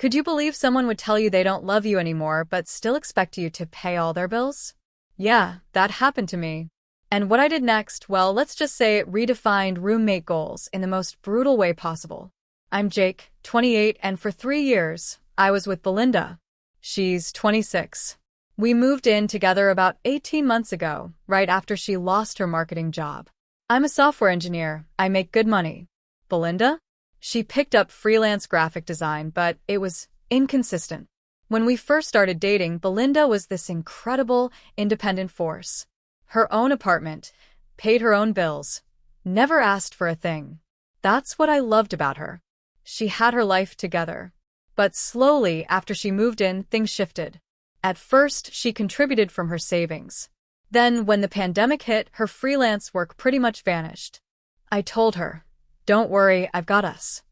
Could you believe someone would tell you they don't love you anymore but still expect you to pay all their bills? Yeah, that happened to me. And what I did next, well, let's just say it redefined roommate goals in the most brutal way possible. I'm Jake, 28, and for 3 years, I was with Belinda. She's 26. We moved in together about 18 months ago, right after she lost her marketing job. I'm a software engineer. I make good money. Belinda? She picked up freelance graphic design, but it was inconsistent. When we first started dating, Belinda was this incredible, independent force. Her own apartment, paid her own bills, never asked for a thing. That's what I loved about her. She had her life together. But slowly, after she moved in, things shifted. At first, she contributed from her savings. Then, when the pandemic hit, her freelance work pretty much vanished. I told her, "Don't worry, I've got us."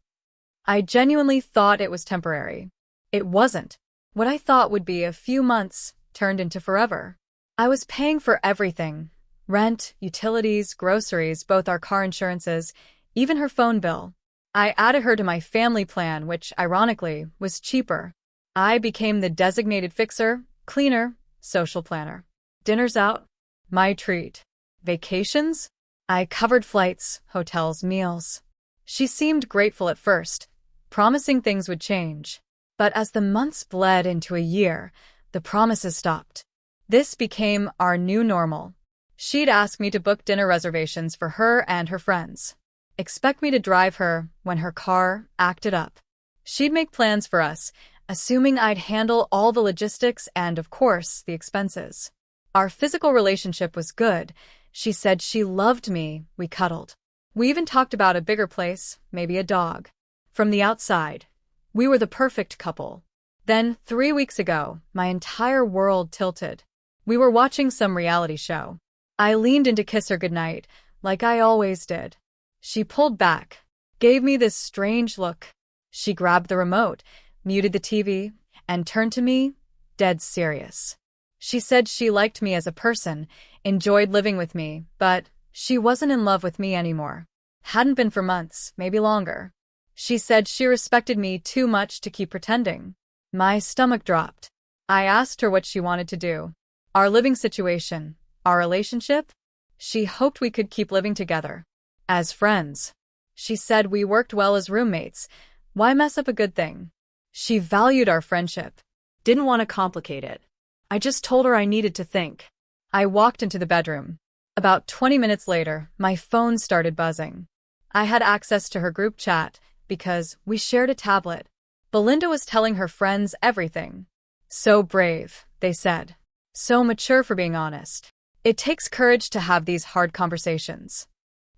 I genuinely thought it was temporary. It wasn't. What I thought would be a few months turned into forever. I was paying for everything: rent, utilities, groceries, both our car insurances, even her phone bill. I added her to my family plan, which, ironically, was cheaper. I became the designated fixer, cleaner, social planner. Dinners out? My treat. Vacations? I covered flights, hotels, meals. She seemed grateful at first, promising things would change. But as the months bled into a year, the promises stopped. This became our new normal. She'd ask me to book dinner reservations for her and her friends. Expect me to drive her when her car acted up. She'd make plans for us, assuming I'd handle all the logistics and, of course, the expenses. Our physical relationship was good. She said she loved me. We cuddled. We even talked about a bigger place, maybe a dog. From the outside, we were the perfect couple. Then, 3 weeks ago, my entire world tilted. We were watching some reality show. I leaned in to kiss her goodnight, like I always did. She pulled back, gave me this strange look. She grabbed the remote, muted the TV, and turned to me, dead serious. She said she liked me as a person, enjoyed living with me, but she wasn't in love with me anymore. Hadn't been for months, maybe longer. She said she respected me too much to keep pretending. My stomach dropped. I asked her what she wanted to do. Our living situation, our relationship? She hoped we could keep living together. As friends. She said we worked well as roommates. Why mess up a good thing? She valued our friendship. Didn't want to complicate it. I just told her I needed to think. I walked into the bedroom. About 20 minutes later, my phone started buzzing. I had access to her group chat because we shared a tablet. Belinda was telling her friends everything. So brave, they said. So mature for being honest. It takes courage to have these hard conversations.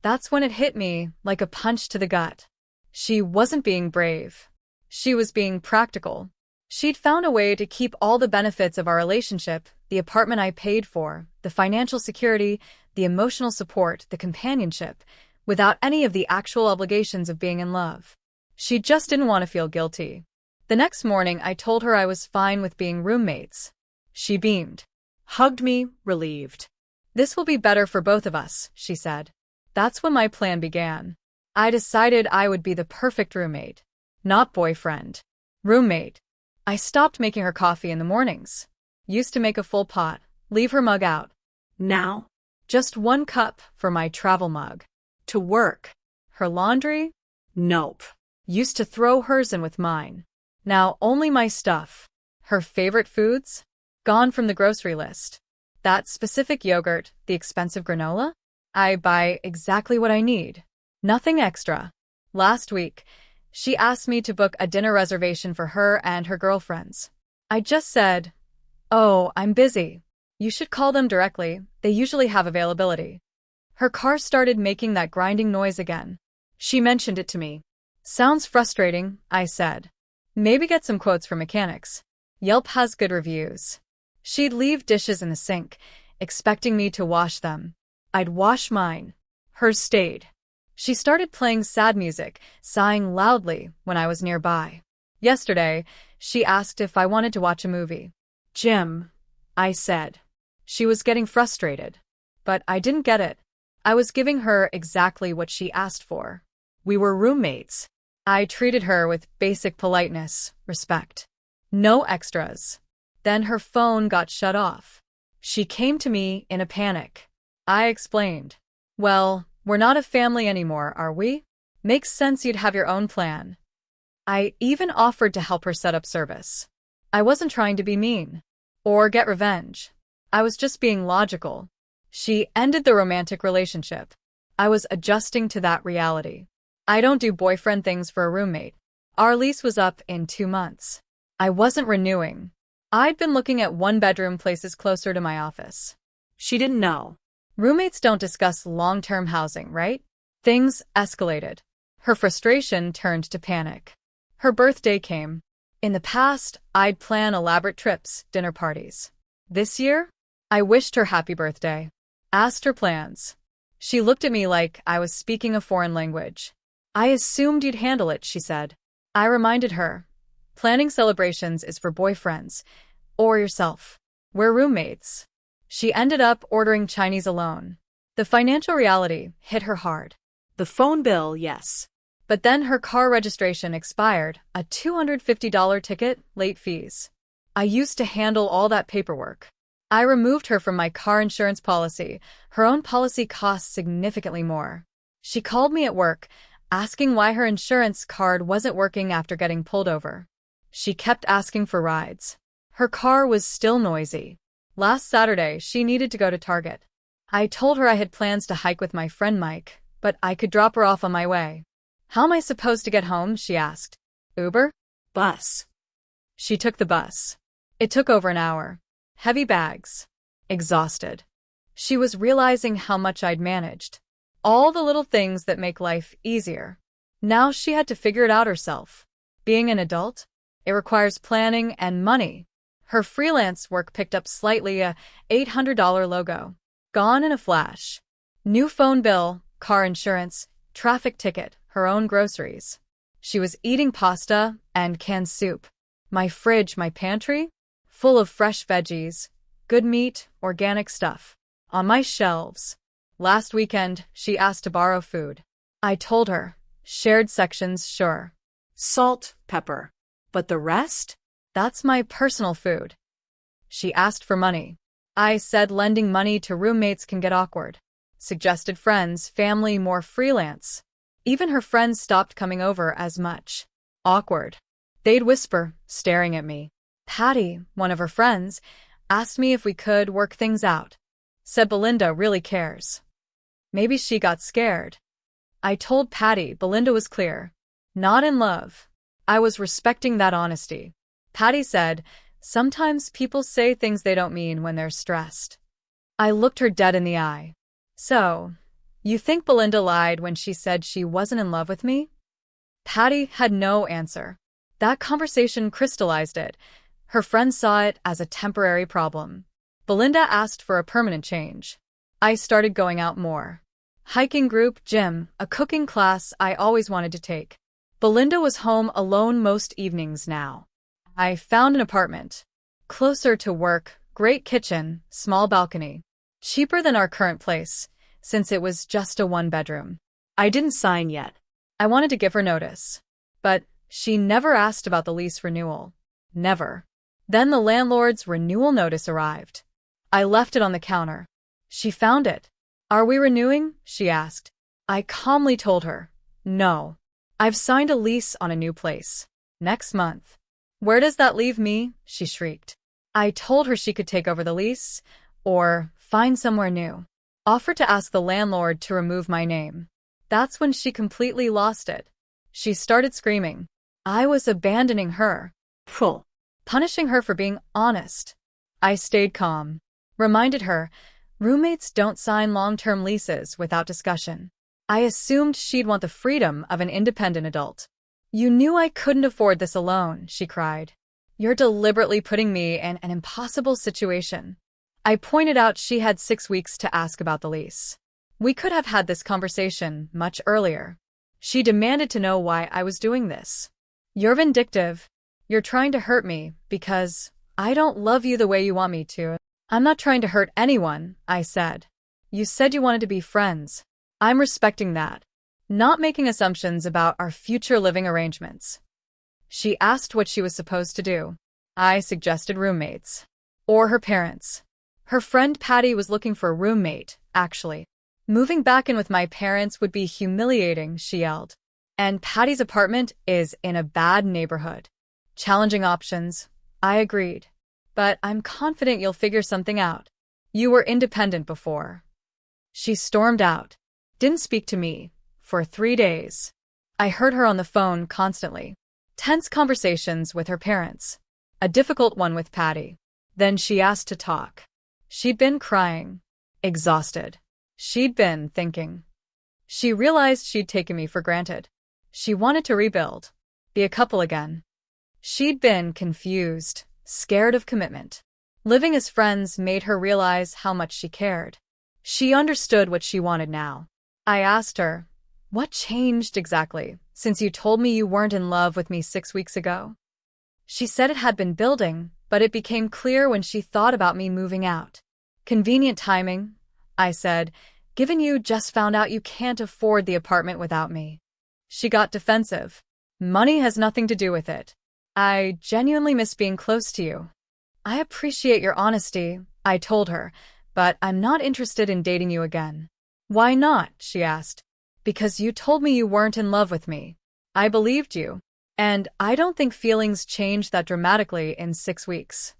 That's when it hit me like a punch to the gut. She wasn't being brave. She was being practical. She'd found a way to keep all the benefits of our relationship, the apartment I paid for, the financial security, the emotional support, the companionship, without any of the actual obligations of being in love. She just didn't want to feel guilty. The next morning, I told her I was fine with being roommates. She beamed. Hugged me, relieved. This will be better for both of us, she said. That's when my plan began. I decided I would be the perfect roommate. Not boyfriend. Roommate. I stopped making her coffee in the mornings. Used to make a full pot, leave her mug out. Now, just 1 cup for my travel mug. To work. Her laundry? Nope. Used to throw hers in with mine. Now only my stuff. Her favorite foods? Gone from the grocery list. That specific yogurt, the expensive granola? I buy exactly what I need. Nothing extra. Last week, she asked me to book a dinner reservation for her and her girlfriends. I just said, "Oh, I'm busy. You should call them directly. They usually have availability." Her car started making that grinding noise again. She mentioned it to me. Sounds frustrating, I said. Maybe get some quotes from mechanics. Yelp has good reviews. She'd leave dishes in the sink, expecting me to wash them. I'd wash mine. Hers stayed. She started playing sad music, sighing loudly when I was nearby. Yesterday, she asked if I wanted to watch a movie. Jim, I said. She was getting frustrated. But I didn't get it. I was giving her exactly what she asked for. We were roommates. I treated her with basic politeness, respect. No extras. Then her phone got shut off. She came to me in a panic. I explained. Well, we're not a family anymore, are we? Makes sense you'd have your own plan. I even offered to help her set up service. I wasn't trying to be mean or get revenge. I was just being logical. She ended the romantic relationship. I was adjusting to that reality. I don't do boyfriend things for a roommate. Our lease was up in 2 months. I wasn't renewing. I'd been looking at one-bedroom places closer to my office. She didn't know. Roommates don't discuss long-term housing, right? Things escalated. Her frustration turned to panic. Her birthday came. In the past, I'd plan elaborate trips, dinner parties. This year, I wished her happy birthday. Asked her plans. She looked at me like I was speaking a foreign language. I assumed you'd handle it, she said. I reminded her. Planning celebrations is for boyfriends. Or yourself. We're roommates. She ended up ordering Chinese alone. The financial reality hit her hard. The phone bill, yes. But then her car registration expired, a $250 ticket, late fees. I used to handle all that paperwork. I removed her from my car insurance policy. Her own policy costs significantly more. She called me at work, asking why her insurance card wasn't working after getting pulled over. She kept asking for rides. Her car was still noisy. Last Saturday, she needed to go to Target. I told her I had plans to hike with my friend Mike, but I could drop her off on my way. How am I supposed to get home? She asked. Uber? Bus. She took the bus. It took over an hour. Heavy bags. Exhausted. She was realizing how much I'd managed. All the little things that make life easier. Now she had to figure it out herself. Being an adult? It requires planning and money. Her freelance work picked up slightly, a $800 logo. Gone in a flash. New phone bill, car insurance, traffic ticket, her own groceries. She was eating pasta and canned soup. My fridge, my pantry, full of fresh veggies, good meat, organic stuff. On my shelves. Last weekend, she asked to borrow food. I told her. Shared sections, sure. Salt, pepper. But the rest? That's my personal food. She asked for money. I said lending money to roommates can get awkward. Suggested friends, family, more freelance. Even her friends stopped coming over as much. Awkward. They'd whisper, staring at me. Patty, one of her friends, asked me if we could work things out. Said Belinda really cares. Maybe she got scared. I told Patty Belinda was clear. Not in love. I was respecting that honesty. Patty said, sometimes people say things they don't mean when they're stressed. I looked her dead in the eye. So, you think Belinda lied when she said she wasn't in love with me? Patty had no answer. That conversation crystallized it. Her friends saw it as a temporary problem. Belinda asked for a permanent change. I started going out more. Hiking group, gym, a cooking class I always wanted to take. Belinda was home alone most evenings now. I found an apartment. Closer to work, great kitchen, small balcony. Cheaper than our current place, since it was just a one-bedroom. I didn't sign yet. I wanted to give her notice. But she never asked about the lease renewal. Never. Then the landlord's renewal notice arrived. I left it on the counter. She found it. Are we renewing? She asked. I calmly told her. No. I've signed a lease on a new place. Next month. Where does that leave me? She shrieked. I told her she could take over the lease, or find somewhere new. Offered to ask the landlord to remove my name. That's when she completely lost it. She started screaming. I was abandoning her. Pull. Punishing her for being honest. I stayed calm. Reminded her, roommates don't sign long-term leases without discussion. I assumed she'd want the freedom of an independent adult. You knew I couldn't afford this alone, she cried. You're deliberately putting me in an impossible situation. I pointed out she had 6 weeks to ask about the lease. We could have had this conversation much earlier. She demanded to know why I was doing this. You're vindictive. You're trying to hurt me because I don't love you the way you want me to. I'm not trying to hurt anyone, I said. You said you wanted to be friends. I'm respecting that. not making assumptions about our future living arrangements. She asked what she was supposed to do. I suggested roommates. Or her parents. Her friend Patty was looking for a roommate, actually. Moving back in with my parents would be humiliating, she yelled. And Patty's apartment is in a bad neighborhood. Challenging options. I agreed. But I'm confident you'll figure something out. You were independent before. She stormed out. Didn't speak to me. For 3 days. I heard her on the phone constantly. Tense conversations with her parents. A difficult one with Patty. Then she asked to talk. She'd been crying. Exhausted. She'd been thinking. She realized she'd taken me for granted. She wanted to rebuild. Be a couple again. She'd been confused, scared of commitment. Living as friends made her realize how much she cared. She understood what she wanted now. I asked her, "What changed exactly, since you told me you weren't in love with me 6 weeks ago?" She said it had been building, but it became clear when she thought about me moving out. Convenient timing, I said, given you just found out you can't afford the apartment without me. She got defensive. Money has nothing to do with it. I genuinely miss being close to you. I appreciate your honesty, I told her, but I'm not interested in dating you again. Why not? She asked. Because you told me you weren't in love with me. I believed you. And I don't think feelings change that dramatically in 6 weeks.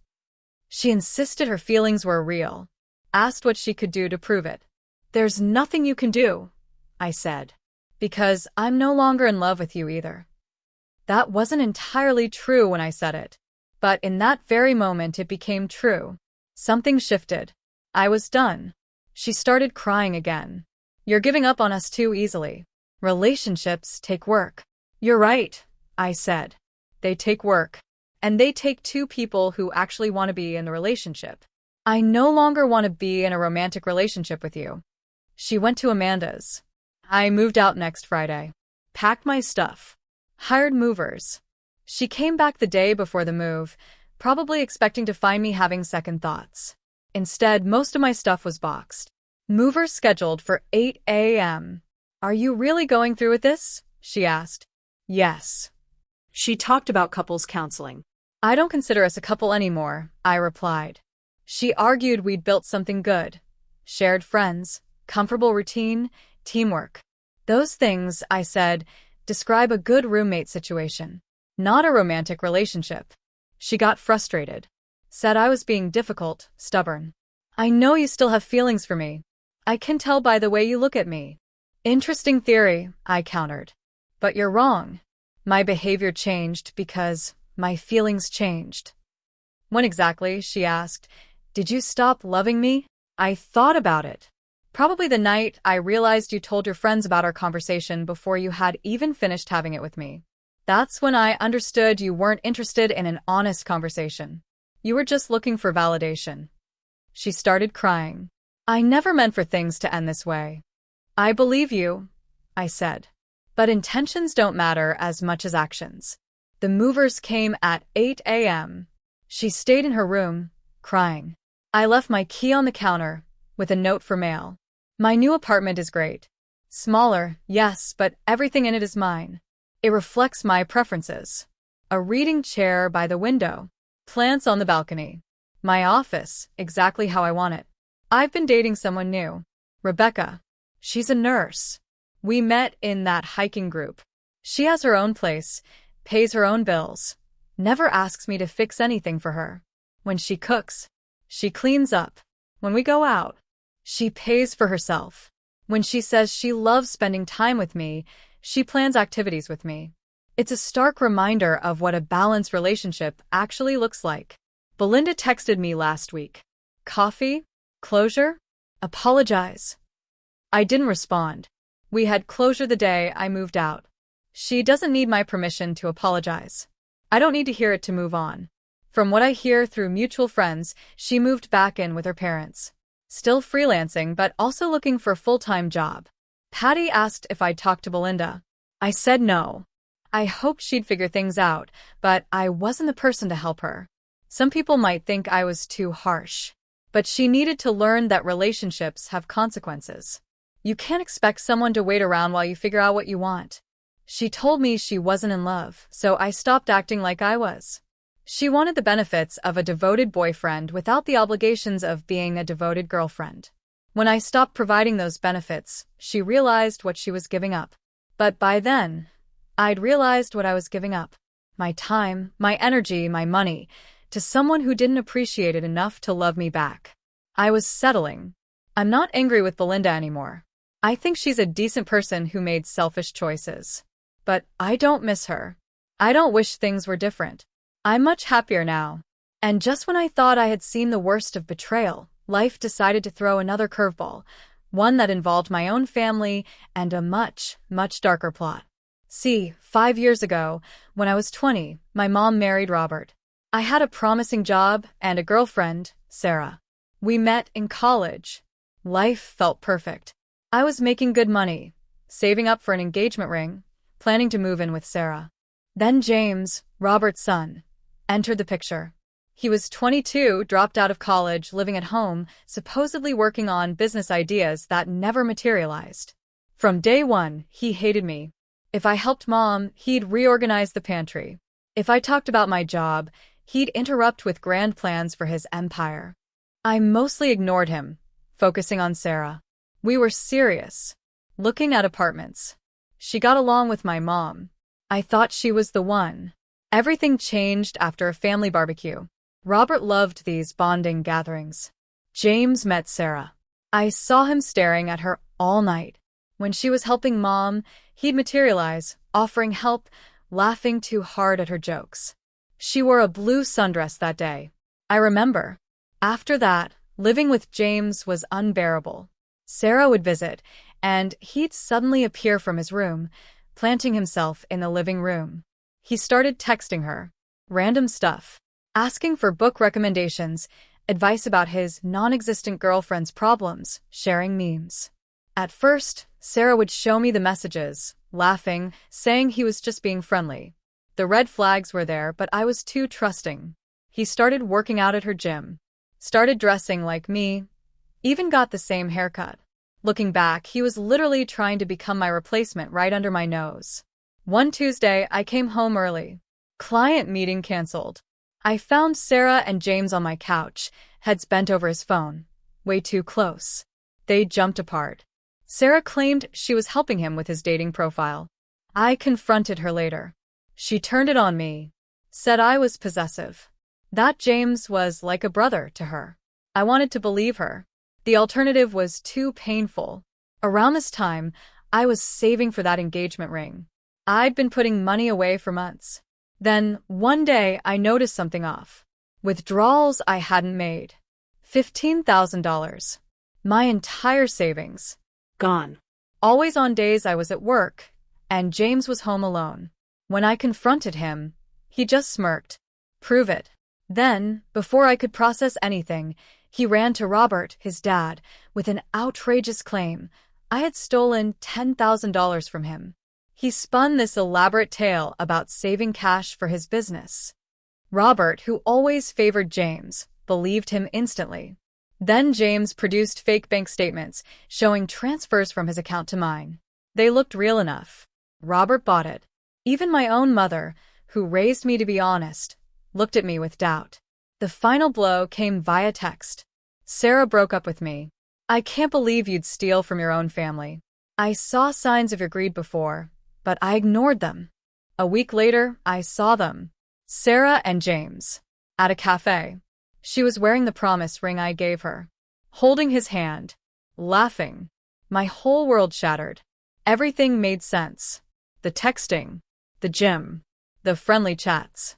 She insisted her feelings were real. Asked what she could do to prove it. There's nothing you can do, I said. Because I'm no longer in love with you either. That wasn't entirely true when I said it. But in that very moment it became true. Something shifted. I was done. She started crying again. You're giving up on us too easily. Relationships take work. You're right, I said. They take work. And they take 2 people who actually want to be in the relationship. I no longer want to be in a romantic relationship with you. She went to Amanda's. I moved out next Friday. Packed my stuff. Hired movers. She came back the day before the move, probably expecting to find me having second thoughts. Instead, most of my stuff was boxed. Movers scheduled for 8 a.m. Are you really going through with this? She asked. Yes. She talked about couples counseling. I don't consider us a couple anymore, I replied. She argued we'd built something good. Shared friends, comfortable routine, teamwork. Those things, I said, describe a good roommate situation, not a romantic relationship. She got frustrated. Said I was being difficult, stubborn. I know you still have feelings for me. I can tell by the way you look at me. Interesting theory, I countered. But you're wrong. My behavior changed because my feelings changed. When exactly? She asked. Did you stop loving me? I thought about it. Probably the night I realized you told your friends about our conversation before you had even finished having it with me. That's when I understood you weren't interested in an honest conversation. You were just looking for validation. She started crying. I never meant for things to end this way. I believe you, I said. But intentions don't matter as much as actions. The movers came at 8 a.m. She stayed in her room, crying. I left my key on the counter, with a note for mail. My new apartment is great. Smaller, yes, but everything in it is mine. It reflects my preferences. A reading chair by the window. Plants on the balcony. My office, exactly how I want it. I've been dating someone new. Rebecca. She's a nurse. We met in that hiking group. She has her own place, pays her own bills, never asks me to fix anything for her. When she cooks, she cleans up. When we go out, she pays for herself. When she says she loves spending time with me, she plans activities with me. It's a stark reminder of what a balanced relationship actually looks like. Belinda texted me last week. Coffee? Closure? Apologize. I didn't respond. We had closure the day I moved out. She doesn't need my permission to apologize. I don't need to hear it to move on. From what I hear through mutual friends, she moved back in with her parents. Still freelancing, but also looking for a full-time job. Patty asked if I'd talked to Belinda. I said no. I hoped she'd figure things out, but I wasn't the person to help her. Some people might think I was too harsh. But she needed to learn that relationships have consequences. You can't expect someone to wait around while you figure out what you want. She told me she wasn't in love, so I stopped acting like I was. She wanted the benefits of a devoted boyfriend without the obligations of being a devoted girlfriend. When I stopped providing those benefits, she realized what she was giving up. But by then, I'd realized what I was giving up. My time, my energy, my money, to someone who didn't appreciate it enough to love me back. I was settling. I'm not angry with Belinda anymore. I think she's a decent person who made selfish choices. But I don't miss her. I don't wish things were different. I'm much happier now. And just when I thought I had seen the worst of betrayal, life decided to throw another curveball, one that involved my own family and a much, much darker plot. See, 5 years ago, when I was 20, my mom married Robert. I had a promising job and a girlfriend, Sarah. We met in college. Life felt perfect. I was making good money, saving up for an engagement ring, planning to move in with Sarah. Then James, Robert's son, entered the picture. He was 22, dropped out of college, living at home, supposedly working on business ideas that never materialized. From day one, he hated me. If I helped Mom, he'd reorganize the pantry. If I talked about my job, he'd interrupt with grand plans for his empire. I mostly ignored him, focusing on Sarah. We were serious, looking at apartments. She got along with my mom. I thought she was the one. Everything changed after a family barbecue. Robert loved these bonding gatherings. James met Sarah. I saw him staring at her all night. When she was helping Mom, he'd materialize, offering help, laughing too hard at her jokes. She wore a blue sundress that day. I remember. After that, living with James was unbearable. Sarah would visit, and he'd suddenly appear from his room, planting himself in the living room. He started texting her. Random stuff. Asking for book recommendations, advice about his non-existent girlfriend's problems, sharing memes. At first, Sarah would show me the messages, laughing, saying he was just being friendly. The red flags were there, but I was too trusting. He started working out at her gym. Started dressing like me. Even got the same haircut. Looking back, he was literally trying to become my replacement right under my nose. One Tuesday, I came home early. Client meeting canceled. I found Sarah and James on my couch, heads bent over his phone. Way too close. They jumped apart. Sarah claimed she was helping him with his dating profile. I confronted her later. She turned it on me. Said I was possessive. That James was like a brother to her. I wanted to believe her. The alternative was too painful. Around this time, I was saving for that engagement ring. I'd been putting money away for months. Then, one day, I noticed something off. Withdrawals I hadn't made. $15,000. My entire savings. Gone. Always on days I was at work, and James was home alone. When I confronted him, he just smirked. Prove it. Then, before I could process anything, he ran to Robert, his dad, with an outrageous claim. I had stolen $10,000 from him. He spun this elaborate tale about saving cash for his business. Robert, who always favored James, believed him instantly. Then James produced fake bank statements showing transfers from his account to mine. They looked real enough. Robert bought it. Even my own mother, who raised me to be honest, looked at me with doubt. The final blow came via text. Sarah broke up with me. I can't believe you'd steal from your own family. I saw signs of your greed before, but I ignored them. A week later, I saw them. Sarah and James. At a cafe. She was wearing the promise ring I gave her. Holding his hand. Laughing. My whole world shattered. Everything made sense. The texting. The gym. The friendly chats.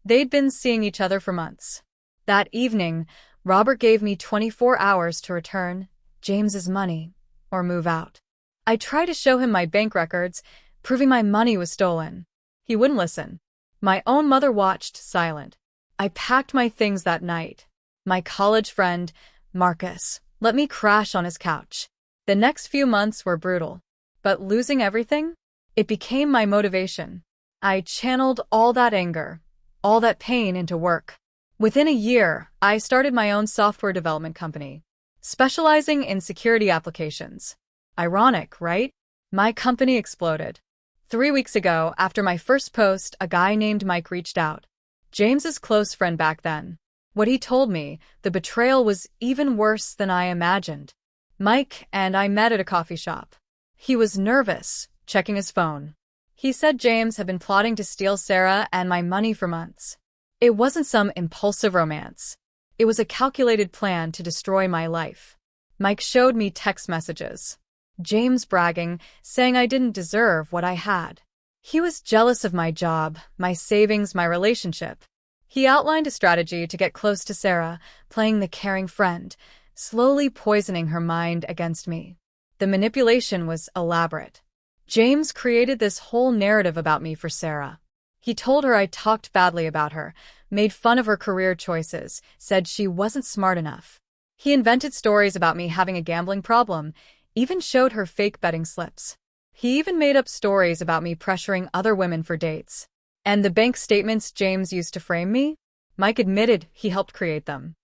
They'd been seeing each other for months. That evening, Robert gave me 24 hours to return James's money or move out. I tried to show him my bank records, proving my money was stolen. He wouldn't listen. My own mother watched, silent. I packed my things that night. My college friend, Marcus, let me crash on his couch. The next few months were brutal. But losing everything? It became my motivation. I channeled all that anger, all that pain into work. Within a year, I started my own software development company, specializing in security applications. Ironic, right? My company exploded. 3 weeks ago, after my first post, a guy named Mike reached out. James's close friend back then. What he told me, the betrayal was even worse than I imagined. Mike and I met at a coffee shop. He was nervous, checking his phone. He said James had been plotting to steal Sarah and my money for months. It wasn't some impulsive romance. It was a calculated plan to destroy my life. Mike showed me text messages. James bragging, saying I didn't deserve what I had. He was jealous of my job, my savings, my relationship. He outlined a strategy to get close to Sarah, playing the caring friend, slowly poisoning her mind against me. The manipulation was elaborate. James created this whole narrative about me for Sarah. He told her I talked badly about her, made fun of her career choices, said she wasn't smart enough. He invented stories about me having a gambling problem, even showed her fake betting slips. He even made up stories about me pressuring other women for dates. And the bank statements James used to frame me? Mike admitted he helped create them.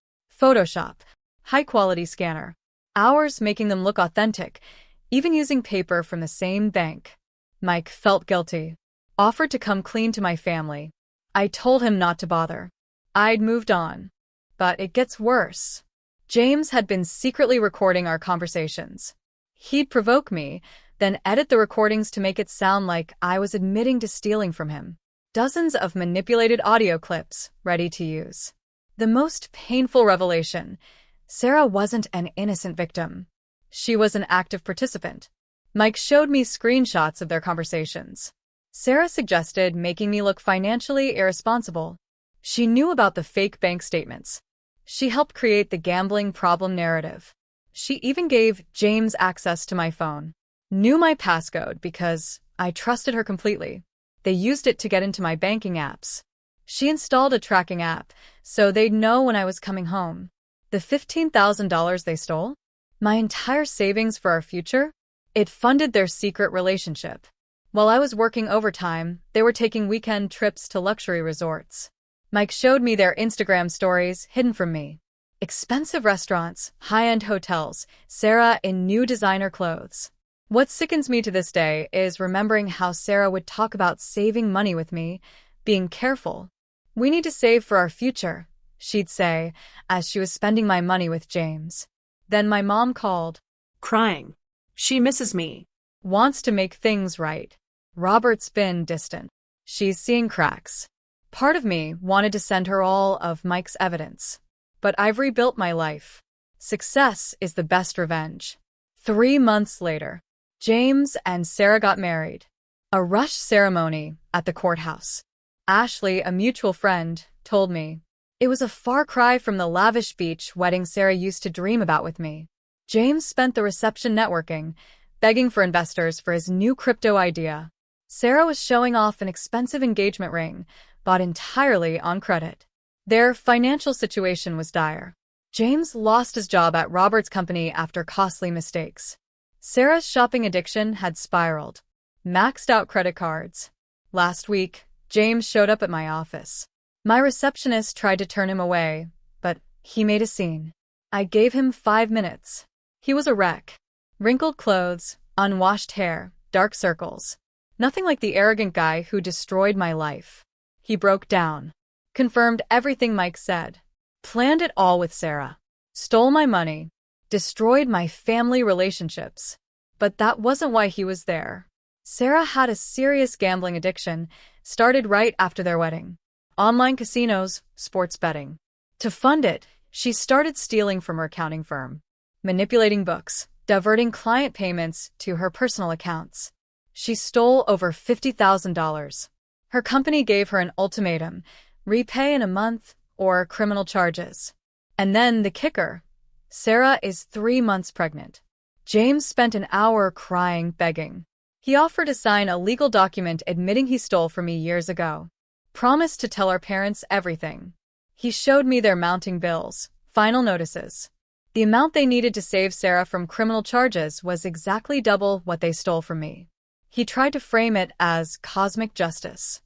Photoshop. High-quality scanner. Hours making them look authentic, even using paper from the same bank. Mike felt guilty. Offered to come clean to my family. I told him not to bother. I'd moved on. But it gets worse. James had been secretly recording our conversations. He'd provoke me, then edit the recordings to make it sound like I was admitting to stealing from him. Dozens of manipulated audio clips, ready to use. The most painful revelation: Sarah wasn't an innocent victim. She was an active participant. Mike showed me screenshots of their conversations. Sarah suggested making me look financially irresponsible. She knew about the fake bank statements. She helped create the gambling problem narrative. She even gave James access to my phone. Knew my passcode because I trusted her completely. They used it to get into my banking apps. She installed a tracking app, so they'd know when I was coming home. The $15,000 they stole? My entire savings for our future? It funded their secret relationship. While I was working overtime, they were taking weekend trips to luxury resorts. Mike showed me their Instagram stories hidden from me. Expensive restaurants, high-end hotels, Sarah in new designer clothes. What sickens me to this day is remembering how Sarah would talk about saving money with me, being careful. We need to save for our future, she'd say, as she was spending my money with James. Then my mom called. Crying. She misses me. Wants to make things right. Robert's been distant. She's seeing cracks. Part of me wanted to send her all of Mike's evidence. But I've rebuilt my life. Success is the best revenge. 3 months later, James and Sarah got married. A rushed ceremony at the courthouse. Ashley, a mutual friend, told me. It was a far cry from the lavish beach wedding Sarah used to dream about with me. James spent the reception networking, begging for investors for his new crypto idea. Sarah was showing off an expensive engagement ring, bought entirely on credit. Their financial situation was dire. James lost his job at Robert's company after costly mistakes. Sarah's shopping addiction had spiraled. Maxed out credit cards. Last week, James showed up at my office. My receptionist tried to turn him away, but he made a scene. I gave him 5 minutes. He was a wreck. Wrinkled clothes, unwashed hair, dark circles. Nothing like the arrogant guy who destroyed my life. He broke down. Confirmed everything Mike said. Planned it all with Sarah. Stole my money. Destroyed my family relationships. But that wasn't why he was there. Sarah had a serious gambling addiction, started right after their wedding. Online casinos, sports betting. To fund it, she started stealing from her accounting firm. Manipulating books, diverting client payments to her personal accounts. She stole over $50,000. Her company gave her an ultimatum: repay in a month or criminal charges. And then the kicker: Sarah is 3 months pregnant. James spent an hour crying, begging. He offered to sign a legal document admitting he stole from me years ago. Promised to tell our parents everything. He showed me their mounting bills, final notices. The amount they needed to save Sarah from criminal charges was exactly double what they stole from me. He tried to frame it as cosmic justice.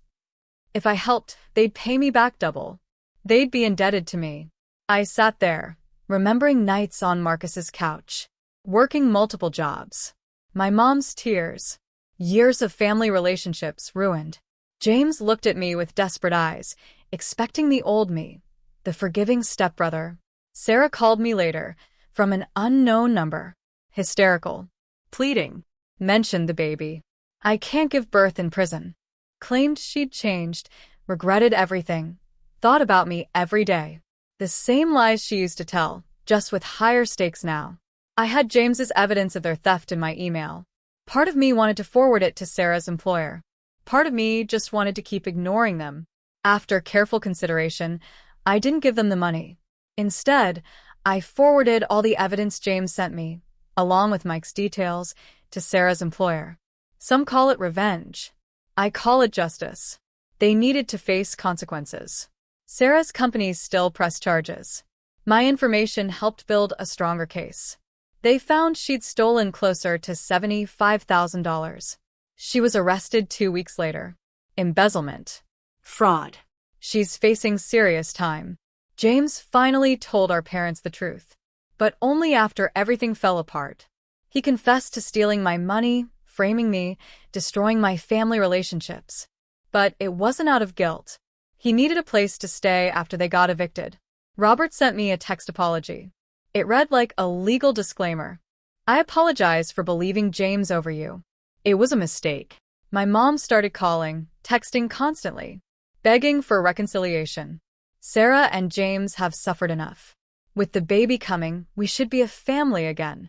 If I helped, they'd pay me back double. They'd be indebted to me. I sat there, remembering nights on Marcus's couch, working multiple jobs. My mom's tears. Years of family relationships ruined. James looked at me with desperate eyes, expecting the old me, the forgiving stepbrother. Sarah called me later, from an unknown number. Hysterical. Pleading. Mentioned the baby. I can't give birth in prison. Claimed she'd changed, regretted everything. Thought about me every day. The same lies she used to tell, just with higher stakes now. I had James's evidence of their theft in my email. Part of me wanted to forward it to Sarah's employer. Part of me just wanted to keep ignoring them. After careful consideration, I didn't give them the money. Instead, I forwarded all the evidence James sent me, along with Mike's details, to Sarah's employer. Some call it revenge. I call it justice. They needed to face consequences. Sarah's companies still press charges. My information helped build a stronger case. They found she'd stolen closer to $75,000. She was arrested 2 weeks later. Embezzlement. Fraud. She's facing serious time. James finally told our parents the truth, but only after everything fell apart. He confessed to stealing my money, framing me, destroying my family relationships. But it wasn't out of guilt. He needed a place to stay after they got evicted. Robert sent me a text apology. It read like a legal disclaimer. I apologize for believing James over you. It was a mistake. My mom started calling, texting constantly, begging for reconciliation. Sarah and James have suffered enough. With the baby coming, we should be a family again.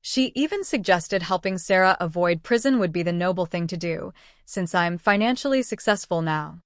She even suggested helping Sarah avoid prison would be the noble thing to do, since I'm financially successful now.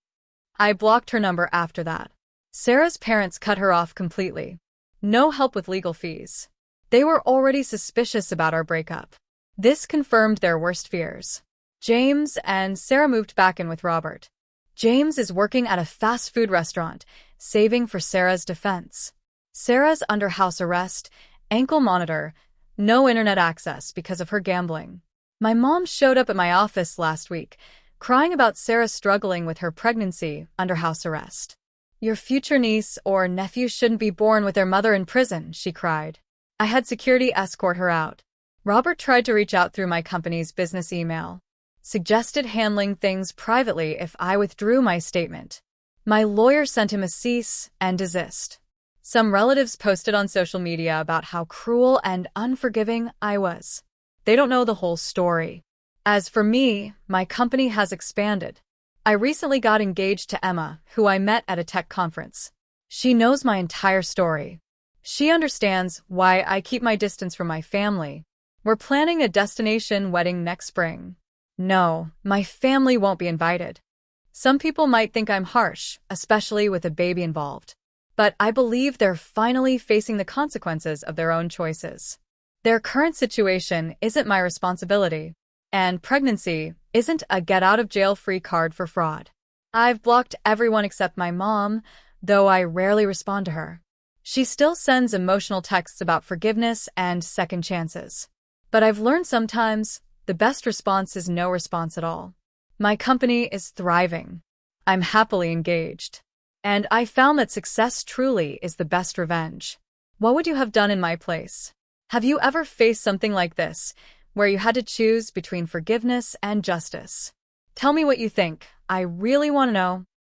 I blocked her number after that. Sarah's parents cut her off completely. No help with legal fees. They were already suspicious about our breakup. This confirmed their worst fears. James and Sarah moved back in with Robert. James is working at a fast food restaurant, saving for Sarah's defense. Sarah's under house arrest, ankle monitor, no internet access because of her gambling. My mom showed up at my office last week, crying about Sarah struggling with her pregnancy under house arrest. Your future niece or nephew shouldn't be born with their mother in prison, she cried. I had security escort her out. Robert tried to reach out through my company's business email. Suggested handling things privately if I withdrew my statement. My lawyer sent him a cease and desist. Some relatives posted on social media about how cruel and unforgiving I was. They don't know the whole story. As for me, my company has expanded. I recently got engaged to Emma, who I met at a tech conference. She knows my entire story. She understands why I keep my distance from my family. We're planning a destination wedding next spring. No, my family won't be invited. Some people might think I'm harsh, especially with a baby involved. But I believe they're finally facing the consequences of their own choices. Their current situation isn't my responsibility. And pregnancy isn't a get-out-of-jail-free card for fraud. I've blocked everyone except my mom, though I rarely respond to her. She still sends emotional texts about forgiveness and second chances. But I've learned sometimes the best response is no response at all. My company is thriving. I'm happily engaged. And I found that success truly is the best revenge. What would you have done in my place? Have you ever faced something like this, where you had to choose between forgiveness and justice? Tell me what you think. I really want to know.